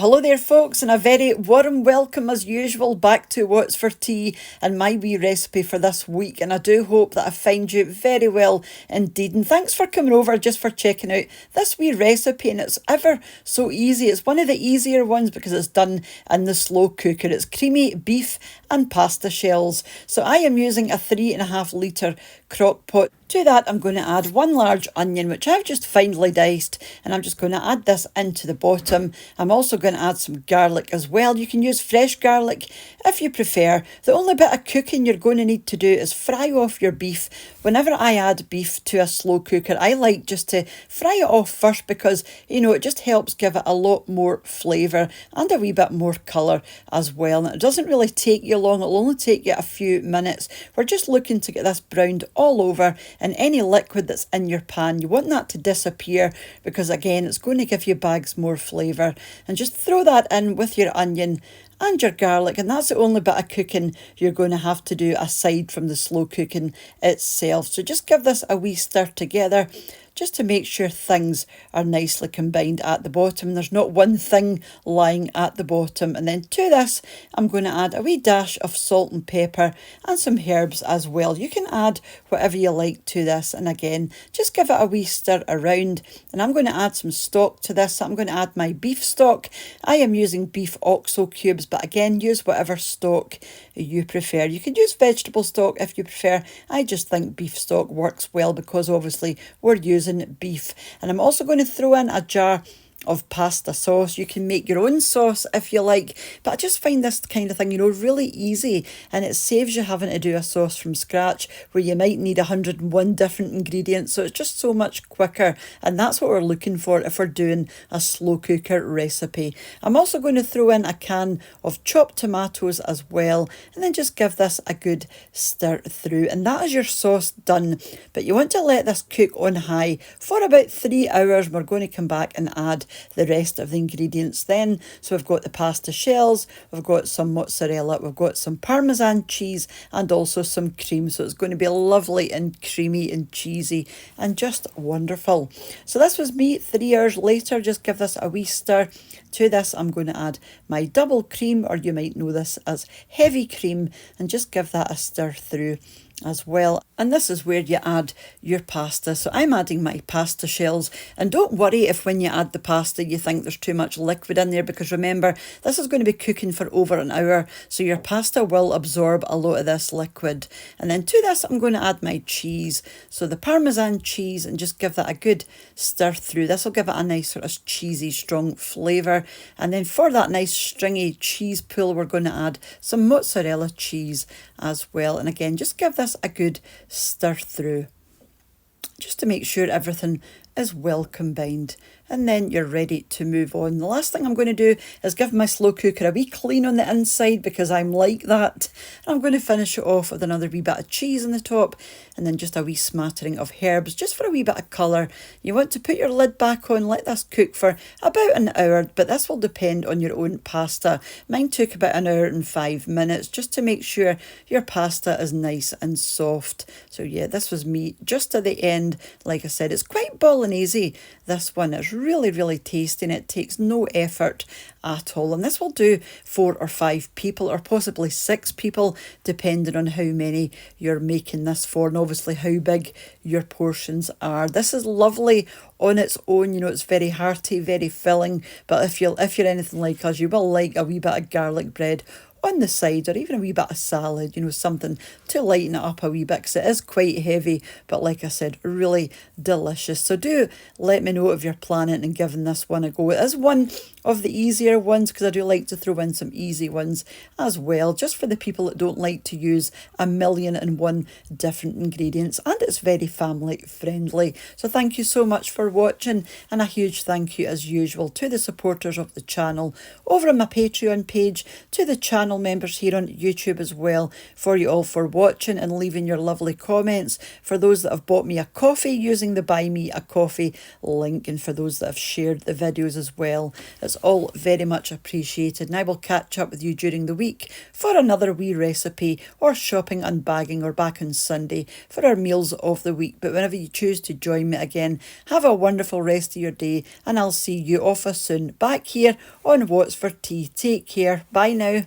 Hello there folks, and a very warm welcome as usual back to What's for Tea and my wee recipe for this week, and I do hope that I find you very well indeed, and thanks for coming over just for checking out this wee recipe. And it's ever so easy. It's one of the easier ones because it's done in the slow cooker. It's creamy beef and pasta shells. So I am using a 3.5 litre crock pot. To that I'm going to add one large onion, which I've just finely diced, and I'm just going to add this into the bottom. I'm also going to add some garlic as well. You can use fresh garlic if you prefer. The only bit of cooking you're going to need to do is fry off your beef. Whenever I add beef to a slow cooker, I like just to fry it off first because, it just helps give it a lot more flavour and a wee bit more colour as well. And it doesn't really take you long. It'll only take you a few minutes. We're just looking to get this browned all over, and any liquid that's in your pan, you want that to disappear because, again, it's going to give you bags more flavour. And just throw that in with your onion and your garlic, and that's the only bit of cooking you're going to have to do aside from the slow cooking itself. So just give this a wee stir together just to make sure things are nicely combined at the bottom. There's not one thing lying at the bottom. And then to this, I'm going to add a wee dash of salt and pepper and some herbs as well. You can add whatever you like to this. And again, just give it a wee stir around. And I'm going to add some stock to this. So I'm going to add my beef stock. I am using beef oxo cubes, but again, use whatever stock you prefer. You can use vegetable stock if you prefer. I just think beef stock works well because obviously we're using beef. And I'm also going to throw in a jar of pasta sauce. You can make your own sauce if you like, but I just find this kind of thing, really easy, and it saves you having to do a sauce from scratch where you might need 101 different ingredients. So it's just so much quicker, and that's what we're looking for if we're doing a slow cooker recipe. I'm also going to throw in a can of chopped tomatoes as well, and then just give this a good stir through, and that is your sauce done. But you want to let this cook on high for about 3 hours. We're going to come back and add the rest of the ingredients then. So we've got the pasta shells, we've got some mozzarella, we've got some Parmesan cheese, and also some cream. So it's going to be lovely and creamy and cheesy and just wonderful. So this was me 3 hours later. Just give this a wee stir. To this, I'm going to add my double cream, or you might know this as heavy cream, and just give that a stir through as well. And this is where you add your pasta. So I'm adding my pasta shells, and don't worry if when you add the pasta you think there's too much liquid in there, because remember, this is going to be cooking for over an hour, so your pasta will absorb a lot of this liquid. And then to this, I'm going to add my cheese, so the Parmesan cheese, and just give that a good stir through. This will give it a nice sort of cheesy strong flavour. And then for that nice stringy cheese pool, we're going to add some mozzarella cheese as well. And again, just give this a good stir through just to make sure everything is well combined, and then you're ready to move on. The last thing I'm going to do is give my slow cooker a wee clean on the inside because I'm like that. And I'm going to finish it off with another wee bit of cheese on the top, and then just a wee smattering of herbs just for a wee bit of colour. You want to put your lid back on, let this cook for about an hour, but this will depend on your own pasta. Mine took about an hour and 5 minutes just to make sure your pasta is nice and soft. So yeah, this was me just at the end. Like I said, it's quite bolognese, this one. It's really tasty, and it takes no effort at all. And this will do 4 or 5 people, or possibly 6 people, depending on how many you're making this for, and obviously how big your portions are. This is lovely on its own. It's very hearty, very filling, but if you're anything like us, you will like a wee bit of garlic bread on the side, or even a wee bit of salad, something to lighten it up a wee bit, because it is quite heavy, but like I said, really delicious. So do let me know if you're planning and giving this one a go. It is one of the easier ones because I do like to throw in some easy ones as well, just for the people that don't like to use 1,000,001 different ingredients, and it's very family friendly. So thank you so much for watching, and a huge thank you as usual to the supporters of the channel over on my Patreon page, to the channel channel members here on YouTube as well, for you all for watching and leaving your lovely comments, for those that have bought me a coffee using the Buy Me a Coffee link, and for those that have shared the videos as well. It's all very much appreciated, and I will catch up with you during the week for another wee recipe or shopping and bagging, or back on Sunday for our meals of the week. But whenever you choose to join me again, have a wonderful rest of your day, and I'll see you off soon back here on What's for Tea. Take care. Bye now.